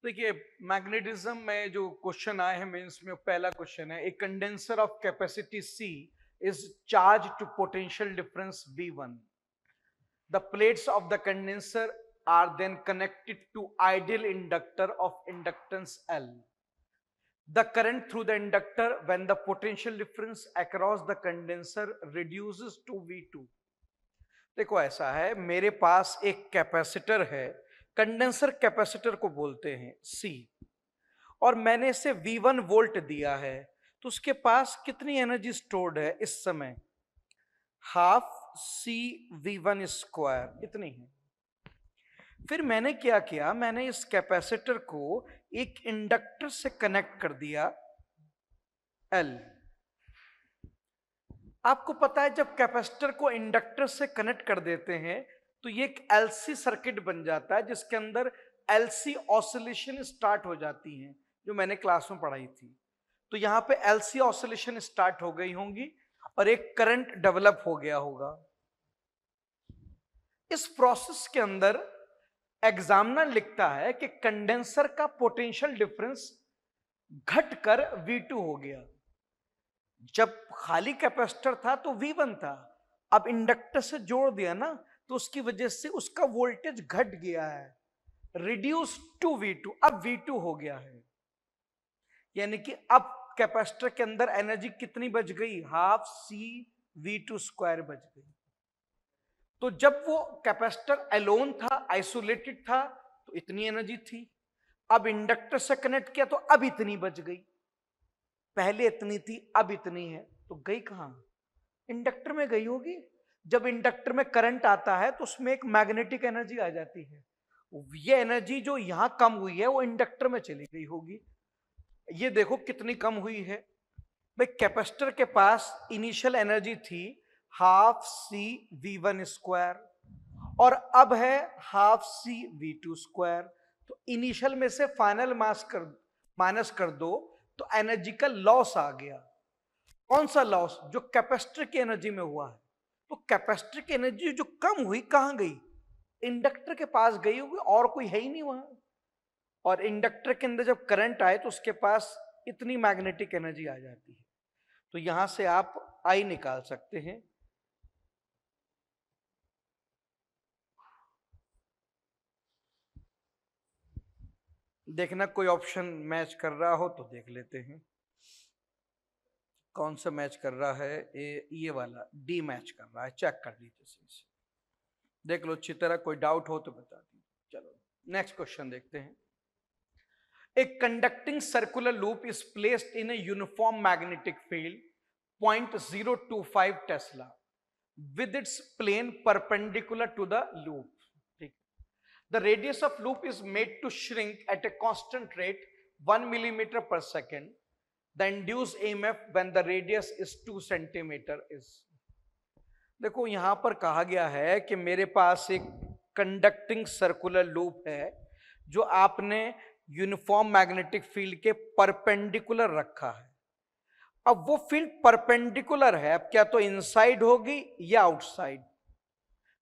देखिए, मैग्नेटिज्म में जो क्वेश्चन आए हैं मेंस में, पहला क्वेश्चन है, a condenser of capacity C is charge to potential difference V1. The plates of the condenser are then connected to ideal inductor of inductance L. The current through the inductor when the potential difference across the condenser reduces to V2. देखो ऐसा है, मेरे पास एक capacitor है, condenser capacitor को बोलते हैं C, और मैंने इसे V1 वोल्ट दिया है, तो उसके पास कितनी एनर्जी स्टोर्ड है इस समय? हाफ CV1 स्क्वायर, इतनी है। फिर मैंने क्या किया, मैंने इस कैपेसिटर को एक इंडक्टर से कनेक्ट कर दिया L। आपको पता है जब कैपेसिटर को इंडक्टर से कनेक्ट कर देते हैं तो ये एक LC सर्किट बन जाता है जिसके अंदर LC ऑसिलेशन स्टार्ट हो जाती हैं, जो मैंने क्लास में पढ़ाई थी। तो यहां पे LC ऑसिलेशन स्टार्ट हो गई होंगी और एक करंट डेवलप हो गया होगा। इस प्रोसेस के अंदर एग्जामिनर लिखता है कि कंडेंसर का पोटेंशियल डिफरेंस घटकर V2 हो गया। जब खाली कैपेसिटर था तो V1 था, अब इंडक्टर से जोड़ दिया ना, तो उसकी वजह से उसका वोल्टेज घट गया है, रिड्यूस टू V2, अब V2 हो गया है। यानी कि अब कैपेसिटर के अंदर एनर्जी कितनी बच गई? हाफ CV2 स्क्वायर बच गई। तो जब वो कैपेसिटर अलोन था, आइसोलेटेड था, तो इतनी एनर्जी थी। अब इंडक्टर से कनेक्ट किया तो अब इतनी बच गई। पहले इतनी थी, अब इतनी है, तो गई कहां? इंडक्टर में गई होगी। जब इंडक्टर में करंट आता है तो उसमें एक मैग्नेटिक एनर्जी आ जाती है, ये एनर्जी जो यहां कम हुई है वो इंडक्टर में चली गई होगी। ये देखो कितनी कम हुई है भाई। कैपेसिटर के पास इनिशियल एनर्जी थी हाफ CV1 स्क्वायर और अब है हाफ CV2 स्क्वायर। तो इनिशियल में से फाइनल माइनस कर दो तो एनर्जी का लॉस आ गया। कौन सा लॉस? जो कैपेसिटर की एनर्जी में हुआ है। तो कैपेसिटर की एनर्जी जो कम हुई कहां गई? इंडक्टर के पास गई होगी, और कोई है ही नहीं वहां। और इंडक्टर के अंदर जब करंट आए तो उसके पास इतनी मैग्नेटिक एनर्जी आ जाती है। तो यहां से आप I निकाल सकते हैं। देखना कोई ऑप्शन मैच कर रहा हो तो देख लेते हैं। कौन सा मैच कर रहा है? ये वाला D मैच कर रहा है, चेक कर लीजिए, देख लो अच्छी तरह। कोई डाउट हो तो बता दीजिए। चलो नेक्स्ट क्वेश्चन देखते हैं। A conducting circular loop is placed in a uniform magnetic field 0.025 Tesla with its plane perpendicular to the loop. The radius of loop is made to shrink at a constant rate 1 millimeter per second. The induced EMF when the radius is 2 centimeter is. देखो यहां पर कहा गया है कि मेरे पास एक conducting circular loop है जो आपने यूनिफॉर्म मैग्नेटिक फील्ड के परपेंडिकुलर रखा है। अब वो फील्ड परपेंडिकुलर है, अब क्या तो इनसाइड होगी या आउटसाइड?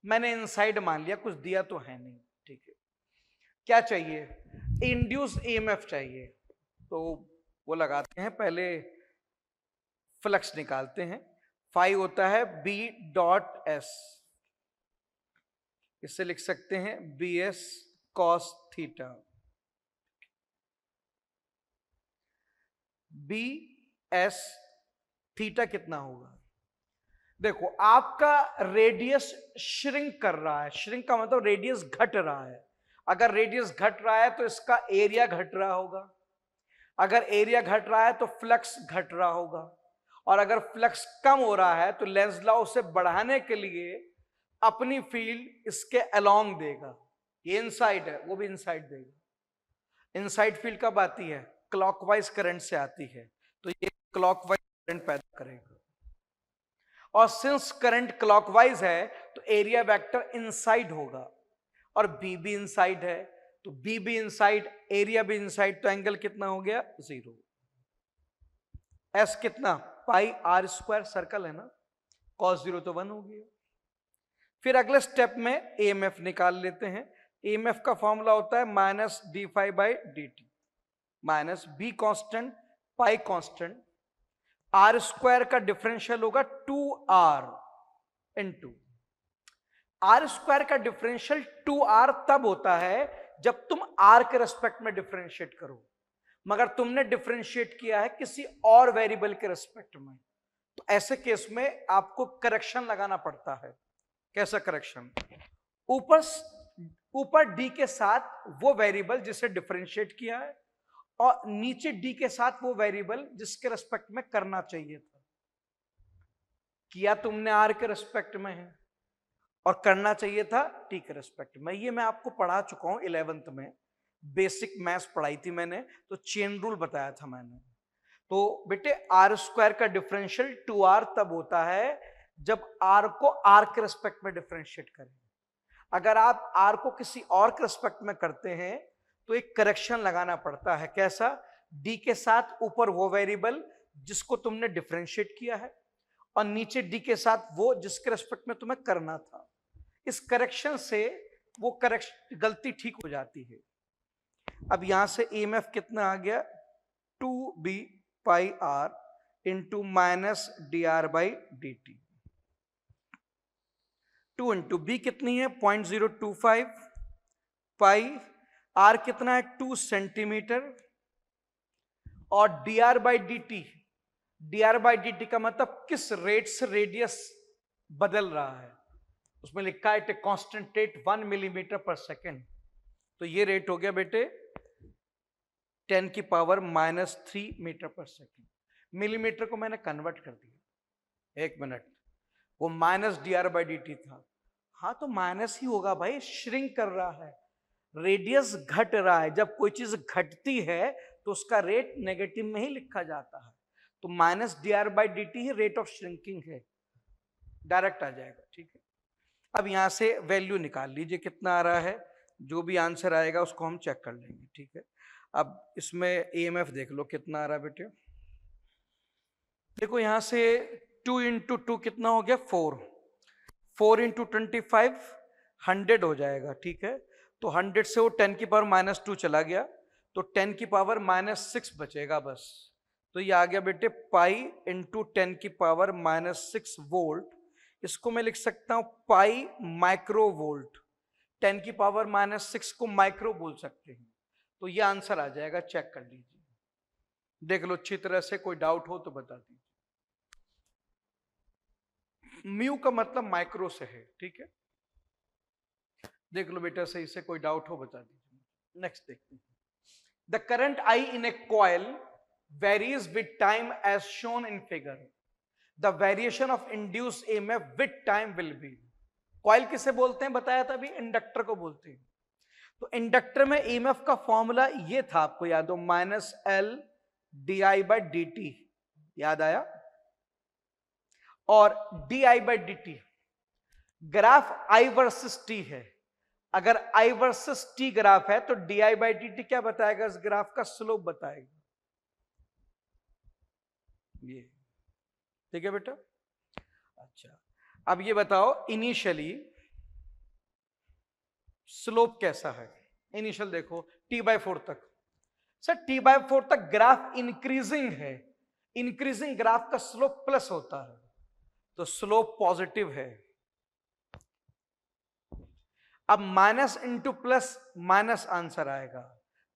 मैंने इनसाइड मान लिया, कुछ दिया तो है नहीं, ठीक है। क्या चाहिए? इंड्यूस EMF चाहिए। तो वो लगाते हैं, पहले फ्लक्स निकालते हैं। फाई होता है B.S, इससे लिख सकते हैं BS cos theta. BS theta कितना होगा? देखो आपका रेडियस श्रिंक कर रहा है, श्रिंक का मतलब रेडियस घट रहा है। अगर रेडियस घट रहा है तो इसका एरिया घट रहा होगा, अगर एरिया घट रहा है तो फ्लक्स घट रहा होगा, और अगर फ्लक्स कम हो रहा है तो लेंज लॉ उसे बढ़ाने के लिए अपनी फील्ड इसके अलोंग देगा। ये इनसाइड है, वो भी इनसाइड देगा। इनसाइड फील्ड कब आती है? क्लॉकवाइज करंट से आती है, तो ये क्लॉकवाइज करंट पैदा करेगा। और सिंस करंट क्लॉकवाइज है तो एरिया वेक्टर इनसाइड होगा, और बी भी इनसाइड है, तो बी भी इनसाइड, एरिया भी इनसाइड, तो एंगल कितना हो गया? 0। एस कितना? पाई R स्क्वायर, सर्कल है ना, cos 0 तो 1 हो गया। फिर अगले स्टेप में EMF निकाल लेते हैं। ईएमएफ का फॉर्मूला होता है minus d phi by d t, minus b constant, pi constant, r square का डिफरेंशियल होगा 2r इंटू आर स्क्वायर का डिफरेंशियल 2r तब होता है जब तुम r के रेस्पेक्ट में डिफरेंशिएट करो, मगर तुमने डिफरेंशिएट किया है किसी और वेरिएबल के रेस्पेक्ट में, तो ऐसे केस में आपको करेक्शन लगाना पड़ता है। कैसा करेक्शन? ऊपर d के साथ वो वेरिएबल जिसे डिफरेंशिएट किया है और नीचे d के साथ वो वेरिएबल जिसके रेस्पेक्ट में करना चाहिए था। किया तुमने r के रेस्पेक्ट में है और करना चाहिए था t के रेस्पेक्ट में। ये मैं आपको पढ़ा चुका हूं 11th में, बेसिक मैथ्स पढ़ाई थी मैंने, तो चेन रूल बताया था मैंने। तो बेटे आर स्क्वायर का डिफरेंशियल 2r तब होता है जब r को r के रेस्पेक्ट में डिफरेंशिएट करें। अगर आप r को किसी और के रेस्पेक्ट में करते हैं तो एक करेक्शन लगाना पड़ता है। कैसा? d के साथ ऊपर वो वेरिएबल जिसको तुमने डिफरेंशिएट किया है और नीचे d के साथ वो जिसके रेस्पेक्ट में तुम्हें करना था। इस करेक्शन से वो करेक्शन गलती ठीक हो जाती है। अब यहां से ईएमएफ कितना आ गया? 2b pi r into minus d r by d t. 2 into b कितनी है? 0.025, पाई आर कितना है? 2 सेंटीमीटर, और D r by d T, D r by d T का मतलब किस रेट से रेडियस बदल रहा है, उसमें लिखा है कांस्टेंट रेट 1 मिलीमीटर पर सेकेंड। तो ये रेट हो गया बेटे 10 की पावर -3 मीटर पर सेकेंड। मिलीमीटर को मैंने कन्वर्ट कर दिया। 1 मिनट, वो minus d r by d T था। हाँ तो माइनस ही होगा भाई, श्रिंक कर रहा है, रेडियस घट रहा है। जब कोई चीज घटती है तो उसका रेट नेगेटिव में ही लिखा जाता है। तो minus d r by d T he rate of shrinking है, डायरेक्ट आ जाएगा। ठीक है, अब यहां से वैल्यू निकाल लीजिए कितना आ रहा है, जो भी आंसर आएगा उसको हम चेक कर लेंगे। ठीक है, अब इसमें ईएमएफ देख लो कितना आ रहा है बेटे। देखो यहां से 2 इंटू 2 कितना हो गया? 4 इंटू 25 100 हो जाएगा। ठीक है, तो 100 से वो 10 की पावर -2 चला गया, तो 10 की पावर -6 बचेगा बस। तो ये आ गया बेटे पाई इंटू 10 की पावर -6 वोल्ट। इसको मैं लिख सकता हूं पाई माइक्रो वोल्ट। 10 की पावर -6 को माइक्रो बोल सकते हैं। तो ये आंसर आ जाएगा, चेक कर लीजिए, देख लो अच्छी तरह से। कोई डाउट हो तो बता दीजिए। म्यू का मतलब माइक्रो से है। ठीक है, देख लो बेटा सही से, कोई डाउट हो बता दीजिए। नेक्स्ट देखते हैं। The current I in a coil varies with time as shown in figure. The variation of induce EMF with time will be. Coil किसे बोलते हैं बताया था अभी? इंडक्टर को बोलते हैं। तो इंडक्टर में ईएमएफ का फॉर्मूला ये था, आपको याद हो, -L di by d T, याद आया? और di by d T graph I versus t है। अगर I वर्सेस t ग्राफ है तो di बाई डी टी क्या बताएगा? इस ग्राफ का स्लोप बताएगा। ये ठीक है बेटा। अच्छा, अब ये बताओ इनिशियली स्लोप कैसा है? इनिशियल देखो t/4 तक। सर t/4 तक ग्राफ इंक्रीजिंग है, इंक्रीजिंग ग्राफ का स्लोप प्लस होता है, तो स्लोप पॉजिटिव है। अब minus into plus minus answer आएगा,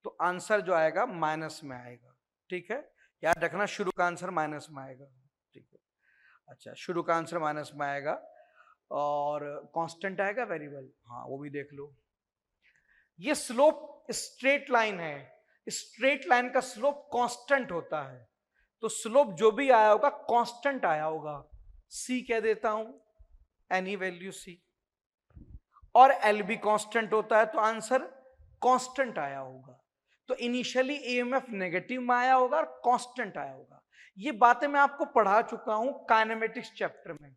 तो आंसर जो आएगा माइनस में आएगा। ठीक है, याद रखना शुरू का आंसर माइनस में आएगा। ठीक है, अच्छा शुरू का आंसर माइनस में आएगा और कांस्टेंट आएगा वेरिएबल, हाँ वो भी देख लो। ये स्लोप स्ट्रेट लाइन है, स्ट्रेट लाइन का स्लोप कांस्टेंट होता है, तो स्लोप जो भी आया होगा कांस्टेंट आया होगा। c कह देता हूं, एनी वैल्यू c, और एल भी कांस्टेंट होता है तो आंसर कांस्टेंट आया होगा। तो इनिशियली ईएमएफ नेगेटिव में आया होगा और कांस्टेंट आया होगा। ये बातें मैं आपको पढ़ा चुका हूं काइनेमेटिक्स चैप्टर में।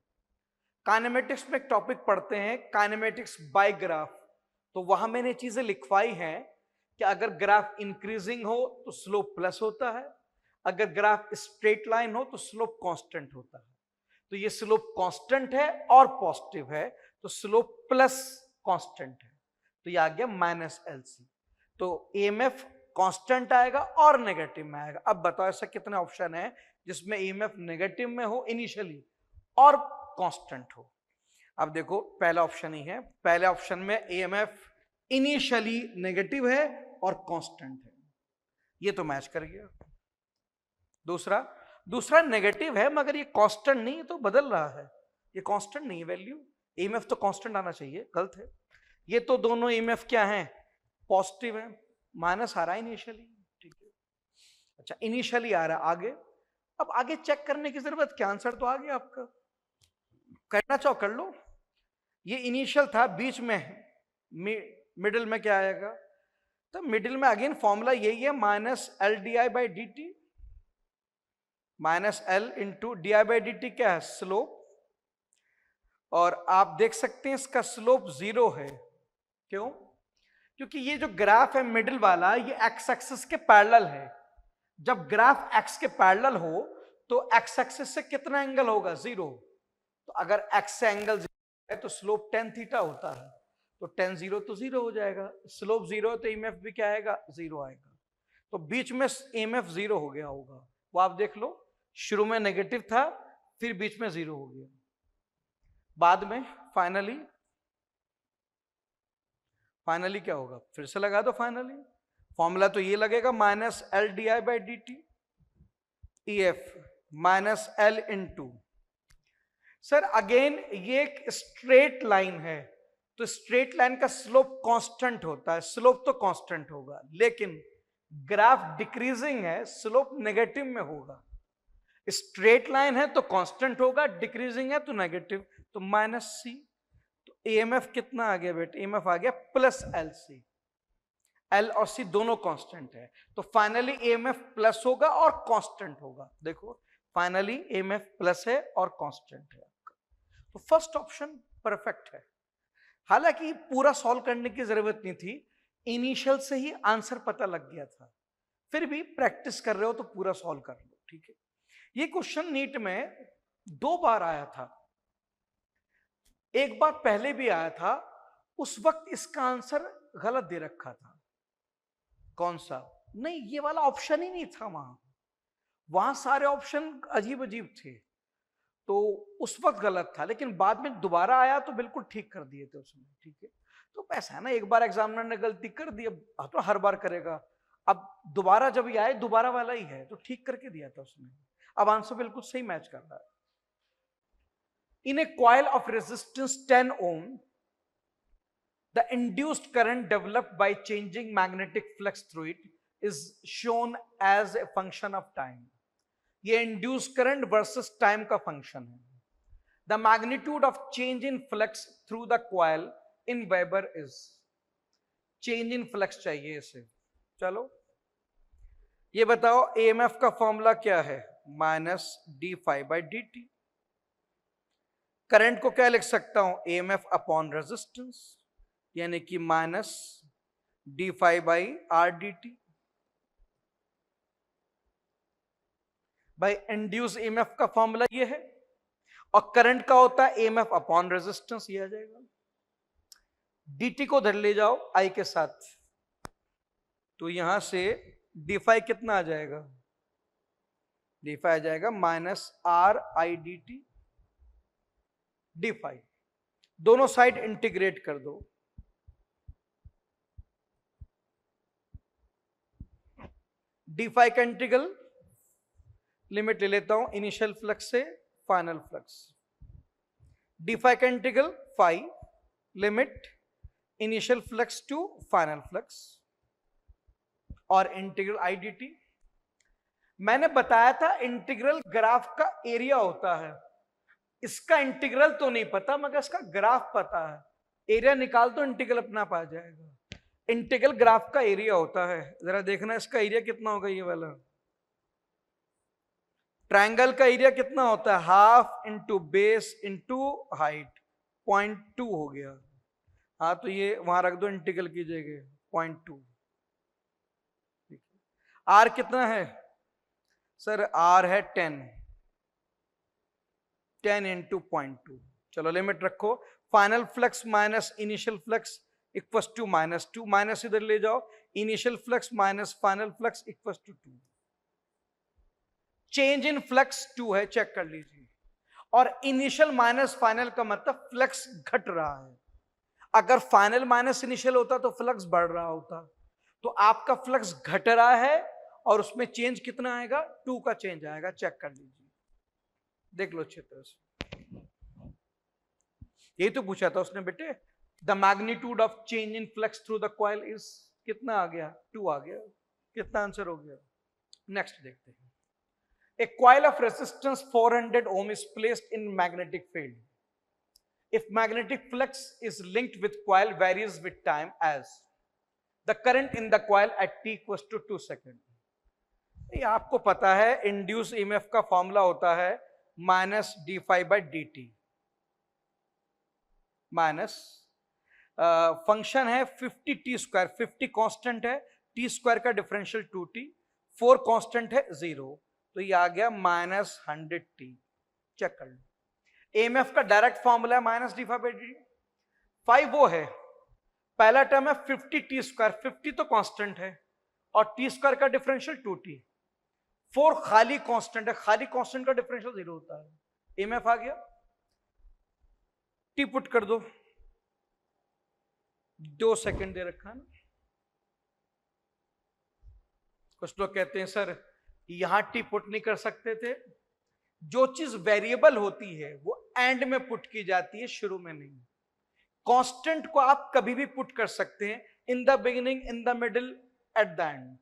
काइनेमेटिक्स में एक टॉपिक पढ़ते हैं काइनेमेटिक्स बाय ग्राफ, तो वहां मैंने चीजें लिखवाई हैं कि अगर ग्राफ इंक्रीजिंग हो तो स्लोप प्लस होता है, अगर ग्राफ स्ट्रेट लाइन हो तो स्लोप कांस्टेंट होता है। तो ये स्लोप कांस्टेंट है और पॉजिटिव है, तो स्लोप प्लस कांस्टेंट है। तो ये आ गया माइनस LC। तो EMF कांस्टेंट आएगा और नेगेटिव में आएगा। अब बताओ ऐसा कितने ऑप्शन है जिसमें EMF नेगेटिव में हो इनिशियली और कांस्टेंट हो? अब देखो पहला ऑप्शन ही है, पहले ऑप्शन में EMF इनिशियली नेगेटिव है और कांस्टेंट है, ये तो मैच कर गया। दूसरा नेगेटिव है मगर ये कांस्टेंट नहीं, तो बदल रहा है, ये कांस्टेंट नहीं है वैल्यू, EMF तो कांस्टेंट आना चाहिए, गलत है। ये तो दोनों EMF क्या है, पॉजिटिव है, माइनस आ रहा है इनिशियली, ठीक है। अच्छा इनिशियली आ रहा है आगे, अब आगे चेक करने की जरूरत क्या, आंसर तो आ गया आपका, करना चाहो कर लो। ये इनिशियल था, बीच में मिडिल में क्या आएगा, तो मिडिल में अगेन फॉर्मूला यही है, minus LDI/dt, minus L into DI/dt क्या है, स्लोप, और आप देख सकते हैं इसका स्लोप 0 है। क्यों? क्योंकि ये जो ग्राफ है मिडिल वाला ये एक्स एक्सिस के पैरेलल है, जब ग्राफ एक्स के पैरेलल हो तो एक्स एक्सिस से कितना एंगल होगा, 0, तो अगर एक्स से एंगल 0 है तो स्लोप tan थीटा होता है, तो tan 0 तो 0 हो जाएगा, स्लोप 0 है तो EMF भी क्या आएगा, 0 आएगा, तो बीच में EMF 0 हो गया होगा, वो आप देख लो, शुरू में नेगेटिव था फिर बीच में 0 हो गया, बाद में फाइनली क्या होगा, फिर से लगा दो, फाइनली फॉर्मूला तो ये लगेगा, minus LDI/dt EF minus L into, sir again ये एक स्ट्रेट लाइन है, तो स्ट्रेट लाइन का स्लोप कांस्टेंट होता है, स्लोप तो कांस्टेंट होगा, लेकिन ग्राफ डिक्रीजिंग है, स्लोप नेगेटिव में होगा, स्ट्रेट लाइन है तो कांस्टेंट होगा, डिक्रीजिंग है तो नेगेटिव, तो माइनस C, तो EMF कितना आ गया बेटे, EMF आ गया प्लस LC, L और C दोनों कांस्टेंट है, तो फाइनली EMF प्लस होगा और कांस्टेंट होगा, देखो फाइनली EMF प्लस है और कांस्टेंट है आपका, तो फर्स्ट ऑप्शन परफेक्ट है। हालांकि पूरा सॉल्व करने की जरूरत नहीं थी, इनिशियल से ही आंसर पता लग गया था, फिर भी प्रैक्टिस कर रहे हो तो पूरा सॉल्व कर लो, ठीक है। ये क्वेश्चन नीट में 2 बार आया था, एक बार पहले भी आया था, उस वक्त इसका आंसर गलत दे रखा था, कौन सा, नहीं ये वाला ऑप्शन ही नहीं था, वहां सारे ऑप्शन अजीब अजीब थे, तो उस वक्त गलत था, लेकिन बाद में दोबारा आया तो बिल्कुल ठीक कर दिए थे उसने, ठीक है। तो ऐसा है ना, एक बार एग्जामिनर ने गलती कर दी, अब तो हर बार करेगा, अब दोबारा जब ये आए दोबारा वाला ही है तो ठीक करके दिया था उसने, अब आंसर बिल्कुल सही मैच कर रहा है। In a coil of resistance 10 ohm, the induced current developed by changing magnetic flux through it is shown as a function of time. ये induced current versus time का function है. The magnitude of change in flux through the coil in Weber is, change in flux चाहिए इसे, चलो ये बताओ EMF का formula क्या है, माइनस d∅/dt, करंट को क्या लिख सकता हूं, EMF अपॉन रेजिस्टेंस, यानी कि माइनस d∅/Rdt, भाई इंड्यूस EMF का फॉर्मूला ये है, और करंट का होता है EMF अपॉन रेजिस्टेंस, ये आ जाएगा, dt को धर ले जाओ I के साथ, तो यहां से d∅ कितना आ जाएगा, d∅ आ जाएगा माइनस RIdt d∅, दोनों साइड इंटीग्रेट कर दो, d∅ का इंटीग्रल लिमिट ले लेता हूं इनिशियल फ्लक्स से फाइनल फ्लक्स, d∅ का integral phi limit initial flux to final flux, और इंटीग्रल IDT। मैंने बताया था इंटीग्रल ग्राफ का एरिया होता है, इसका इंटीग्रल तो नहीं पता मगर इसका ग्राफ पता है, एरिया निकाल तो इंटीग्रल अपना पा जाएगा, इंटीग्रल ग्राफ का एरिया होता है, जरा देखना इसका एरिया कितना होगा, ये वाला ट्रायंगल का एरिया कितना होता है, half into base into height, 0.2 हो गया, हाँ तो ये वहां रख दो इंटीग्रल की जगह 0.2, आर कितना है सर, आर है 10 इंटू 0.2, चलो लिमिट रखो, final flux minus initial flux equals to -2, minus इधर ले जाओ, initial flux minus final flux equals to 2। Change in flux 2 है, चेक कर लीजिए। और इनिशियल माइनस फाइनल का मतलब फ्लक्स घट रहा है। अगर फाइनल माइनस इनिशियल होता तो फ्लक्स बढ़ रहा होता। तो आपका फ्लक्स घट रहा है और उसमें चेंज कितना आएगा, 2 का चेंज आएगा। चेक कर लीजिए, देख लो अच्छी तरह से। यही तो पूछा था उसने बेटे, the magnitude of change in flux through the coil is, कितना आ गया, 2 आ गया। कितना आंसर हो गया। नेक्स्ट देखते हैं। A coil of resistance 400 ohm is placed in magnetic field. If magnetic flux is linked with coil varies with time as the current in the coil at t equals to 2 seconds. ये आपको पता है induce EMF का formula होता है minus d∅dt minus function है 50t², 50 constant है, t² का डिफरेंशियल 2t, 4 कांस्टेंट है 0, तो ये आ गया -100t। चेक कर लो, एएमएफ का डायरेक्ट फॉर्मूला है माइनस d∅dt। 5 वो है, पहला टर्म है 50t², 50 तो कांस्टेंट है और t² का डिफरेंशियल 2t, 4 खाली कांस्टेंट है, खाली कांस्टेंट का डिफरेंशियल 0 होता है। एएमएफ आ गया, टी पुट कर दो, 2 सेकंड दे रखा है ना। कुछ लोग कहते हैं सर यहां टी पुट नहीं कर सकते थे। जो चीज वेरिएबल होती है वो एंड में पुट की जाती है, शुरू में नहीं। कांस्टेंट को आप कभी भी पुट कर सकते हैं, in the beginning, in the middle, at the end,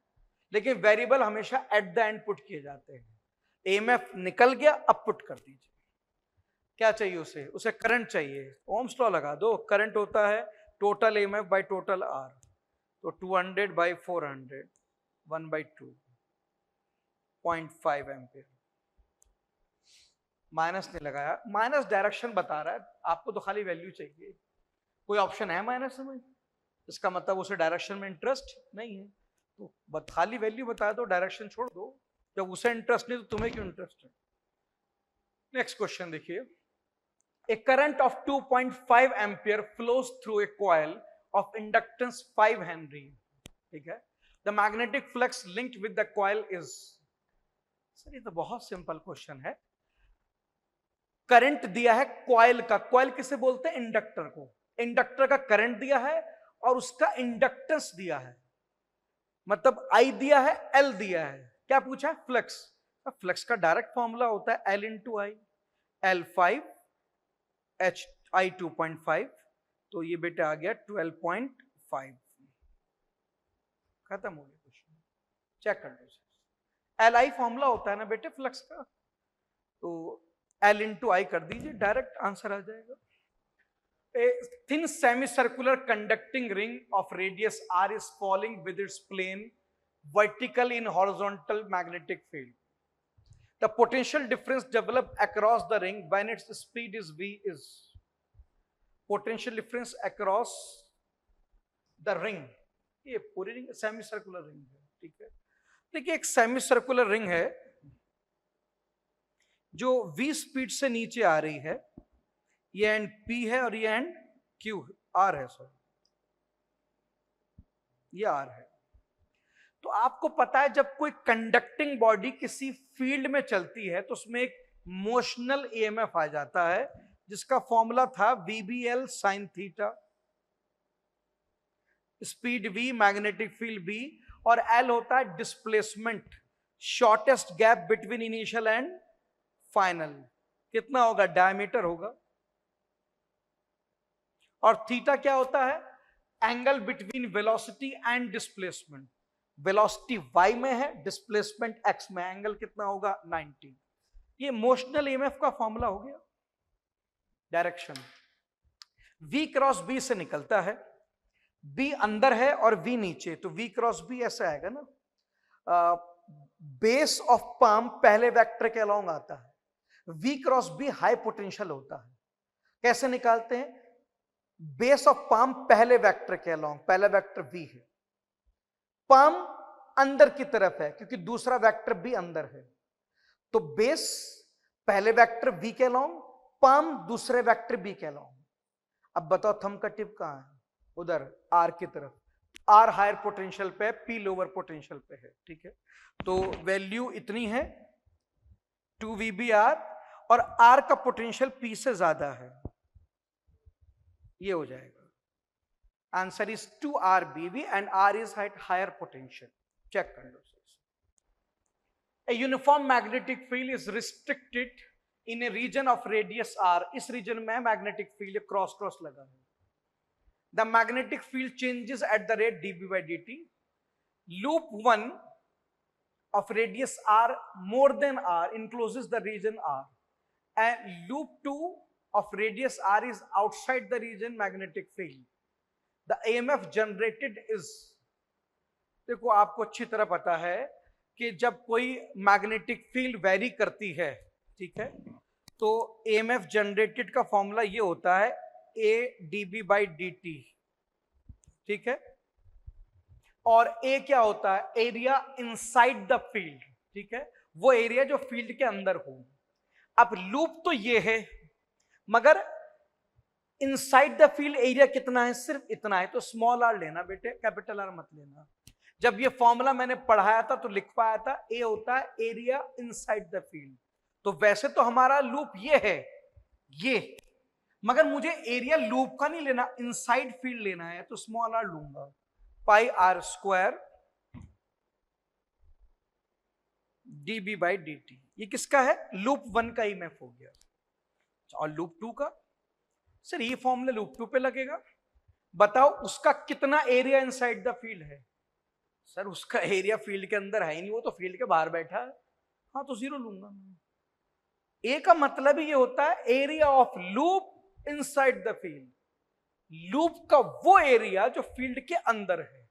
लेकिन वेरिएबल हमेशा एट द एंड पुट किए जाते हैं। एएमएफ निकल गया, अब पुट कर दीजिए। क्या चाहिए उसे, उसे करंट चाहिए। ओम्स लॉ लगा दो, करंट होता है total EMF by total R, तो 200 बाय 400 1/2 0.5 एम्पियर। माइनस नहीं लगाया, माइनस डायरेक्शन बता रहा है, आपको तो खाली वैल्यू चाहिए। कोई ऑप्शन है माइनस में, इसका मतलब उसे डायरेक्शन में इंटरेस्ट नहीं है, तो खाली वैल्यू बताया तो डायरेक्शन छोड़ दो। जब उसे इंटरेस्ट नहीं तो तुम्हें क्यों इंटरेस्ट है। नेक्स्ट क्वेश्चन देखिए। A current of 2.5 ampere flows through a coil of inductance 5 henry, ठीक है। The magnetic flux linked with the coil is, sir ये तो बहुत सिंपल क्वेश्चन है। करंट दिया है कॉइल का, कॉइल किसे बोलते हैं, इंडक्टर को। इंडक्टर का करंट दिया है और उसका इंडक्टेंस दिया है, मतलब I दिया है, L दिया है। क्या पूछा है, फ्लक्स। फ्लक्स का डायरेक्ट फॉर्मूला होता है L into I, L5 H I 2.5, तो ये बेटा आ गया 12.5। खत्म हो गया क्वेश्चन, चेक कर लो। LI फॉर्मूला होता है ना बेटे फ्लक्स का, तो L इंटू I कर दीजिए, डायरेक्ट आंसर आ जाएगा। A thin semicircular conducting ring of radius r is falling with its plane vertically in horizontal magnetic field. The potential difference developed across the ring when its speed is v is, potential difference across the ring, ये पूरी ring सेमीसर्कुलर ring है, ठीक है। देखिए एक सेमीसर्कुलर ring है जो v speed से नीचे आ रही है, ये एंड P है और ये एंड Q R है, सर ये R है। तो आपको पता है जब कोई कंडक्टिंग बॉडी किसी फील्ड में चलती है तो उसमें एक मोशनल ईएमएफ आ जाता है, जिसका फॉर्मूला था VBL sin theta, speed V, magnetic field B, और L होता है displacement, shortest gap between initial and final, कितना होगा, डायमीटर होगा। और थीटा क्या होता है, angle between velocity and displacement. Velocity y में है, डिस्प्लेसमेंट x में, एंगल कितना होगा, 90। ये मोशनल ईएमएफ का फॉर्मूला हो गया। डायरेक्शन v क्रॉस b से निकलता है, b अंदर है और v नीचे, तो v क्रॉस b ऐसा आएगा ना। बेस ऑफ पाम पहले वेक्टर के अलोंग आता है, v cross b high potential होता है। कैसे निकालते हैं, बेस ऑफ पाम पहले वेक्टर के अलोंग, पहला वेक्टर v है, पाम अंदर की तरफ है क्योंकि दूसरा वेक्टर भी अंदर है, तो बेस पहले वेक्टर v के अलोंग, पाम दूसरे वेक्टर b के अलोंग। अब बताओ थंब का टिप कहां है, उधर आर की तरफ, आर हायर पोटेंशियल पे है, पी लोअर पोटेंशियल पे है, ठीक है। तो वैल्यू इतनी है 2 VBR और आर का पोटेंशियल पी से ज्यादा है, ये हो जाएगा। Answer is 2RBV and R is higher potential. Check कर लो। A uniform magnetic field is restricted in a region of radius r. इस रीजन में मैग्नेटिक फील्ड क्रॉस क्रॉस लगा है। The magnetic field changes at the rate dB/dt. Loop 1 of radius r more than r encloses the region r, and loop 2 of radius r is outside the region magnetic field. The EMF generated is, देखो आपको अच्छी तरह पता है कि जब कोई magnetic field very करती है, ठीक है, तो EMF जनरेटेड का फॉर्मूला ये होता है AdB/dt, ठीक है, और A क्या होता है, एरिया इनसाइड द फील्ड, ठीक है, वो एरिया जो फील्ड के अंदर हो। अब लूप तो ये है, मगर इनसाइड द फील्ड एरिया कितना है, सिर्फ इतना है, तो स्मॉल आर लेना बेटे, कैपिटल आर मत लेना। जब ये फॉर्मूला मैंने पढ़ाया था तो लिखवाया था ए होता है एरिया इनसाइड द फील्ड। तो वैसे तो हमारा लूप ये है, ये, मगर मुझे एरिया लूप का नहीं लेना, इनसाइड फील्ड लेना है, तो स्मॉल आर लूंगा, πr² dB/dt। ये किसका है, लूप 1 का EMF हो गया। और लूप 2 का, सर ये फॉर्मूला लूप 2 पे लगेगा, बताओ उसका कितना एरिया इनसाइड द फील्ड है। सर उसका एरिया फील्ड के अंदर है ही नहीं, वो तो फील्ड के बाहर बैठा है। हाँ तो 0 लूंगा। ए का मतलब ही ये होता है area of loop inside the field, loop का वो एरिया जो फील्ड के अंदर है,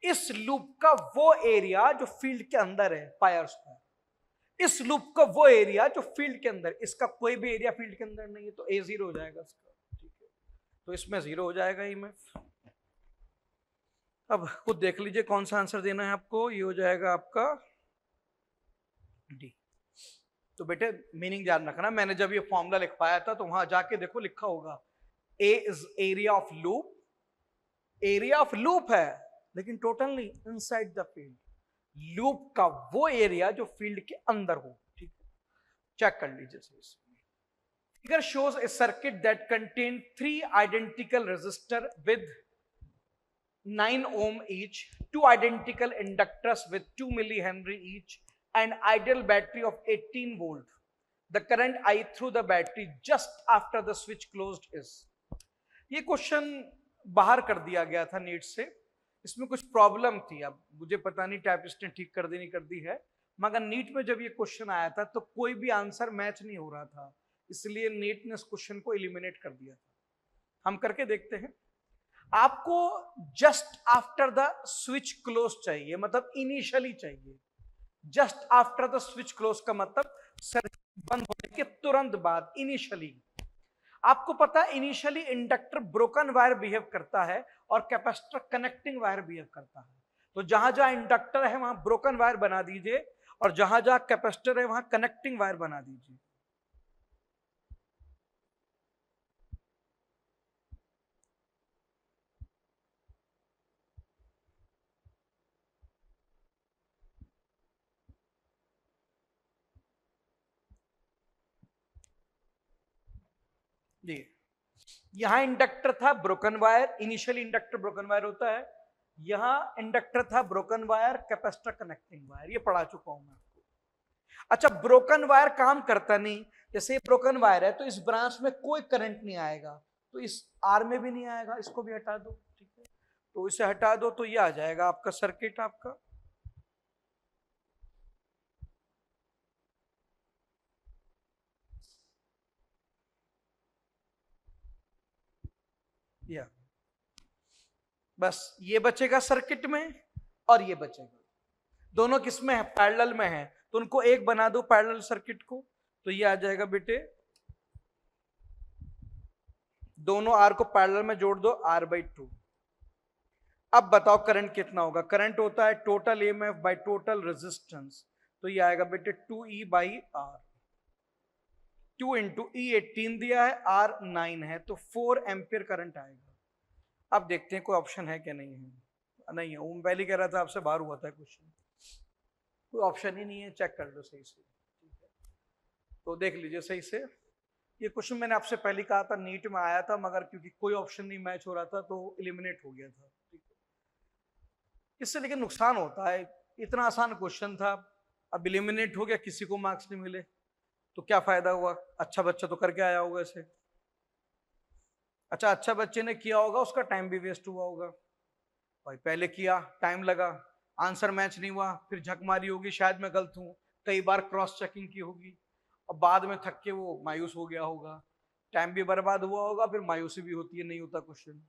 इस लूप का वो एरिया जो फील्ड के अंदर है πr², इस लूप का वो एरिया जो फील्ड के अंदर, इसका कोई भी एरिया फील्ड के अंदर नहीं है, तो A 0 हो जाएगा इसका, ठीक है, तो इसमें 0 हो जाएगा EMF। अब खुद देख लीजिए कौन सा आंसर देना है आपको, ये हो जाएगा आपका डी। तो बेटे मीनिंग याद रखना, मैंने जब ये फॉर्मूला लिखवाया था तो वहां जाके देखो लिखा होगा A is area of loop, area of loop है लेकिन टोटल नहीं, इनसाइड द फील्ड, लूप का वो एरिया जो फील्ड के अंदर हो, ठीक है। चेक कर लीजिए। Figure shows a circuit that contain 3 identical resistor with 9 ohm each, 2 identical inductors with 2 millihenry each, and ideal battery of 18 volt. The current I through the battery just after the switch closed is. ये question बाहर कर दिया गया था NEET से, इसमें कुछ problem थी, अब मुझे पता नहीं टाइपिस्ट ने ठीक कर दी नहीं कर दी है, मगर नीट में जब ये क्वेश्चन आया था तो कोई भी आंसर मैच नहीं हो रहा था, इसलिए नीट ने इस क्वेश्चन को एलिमिनेट कर दिया था। हम करके देखते हैं। आपको just after the switch close चाहिए, मतलब इनिशियली चाहिए। Just after the switch close का मतलब सर्किट बंद होने के तुरंत बाद, इनिशियली। आपको पता है initially inductor broken wire behave करता है और कैपेसिटर कनेक्टिंग वायर बिहेव करता है। तो जहां जहां इंडक्टर है वहां ब्रोकन वायर बना दीजिए और जहां जहां कैपेसिटर है वहां कनेक्टिंग वायर बना दीजिए। यहां इंडक्टर था broken wire, initially inductor broken wire होता है, यहां इंडक्टर था broken wire, capacitor connecting wire, ये पढ़ा चुका हूं मैं आपको। अच्छा, ब्रोकन वायर काम करता नहीं, जैसे ब्रोकन वायर है तो इस ब्रांच में कोई करंट नहीं आएगा, तो इस आर में भी नहीं आएगा, इसको भी हटा दो, ठीक है, तो इसे हटा दो तो ये आ जाएगा आपका सर्किट आपका। या बस ये बचेगा सर्किट में और ये बचेगा, दोनों किसमें है, पैरेलल में है, तो उनको एक बना दो पैरेलल सर्किट को, तो ये आ जाएगा बेटे, दोनों आर को पैरेलल में जोड़ दो, R/2। अब बताओ करंट कितना होगा, करंट होता है total EMF by total resistance, तो ये आएगा बेटे 2E/R, 2 × E 18 दिया है, R 9 है, तो 4 एम्पियर करंट आएगा। अब देखते हैं कोई ऑप्शन है कि नहीं है। नहीं है, वो मैं पहले कह रहा था आपसे बाहर हुआ था क्वेश्चन, कोई ऑप्शन ही नहीं है, चेक कर लो सही से। ठीक है, तो देख लीजिए सही से। ये क्वेश्चन मैंने आपसे पहले कहा था नीट में आया था, मगर क्योंकि कोई ऑप्शन नहीं मैच हो रहा था तो एलिमिनेट हो गया था। ठीक है, इससे लेकिन नुकसान होता है, इतना आसान क्वेश्चन था, अब एलिमिनेट हो गया, किसी को मार्क्स नहीं मिले, तो क्या फायदा हुआ? अच्छा बच्चा तो करके आया होगा इसे। अच्छा बच्चे ने किया होगा, उसका टाइम भी वेस्ट हुआ होगा। भाई पहले किया, टाइम लगा, आंसर मैच नहीं हुआ, फिर झक मारी होगी शायद मैं गलत हूं, कई बार क्रॉस चेकिंग की होगी, और बाद में थक के वो मायूस हो गया होगा, टाइम भी बर्बाद हुआ होगा, फिर मायूसी भी होती है, नहीं होता क्वेश्चन।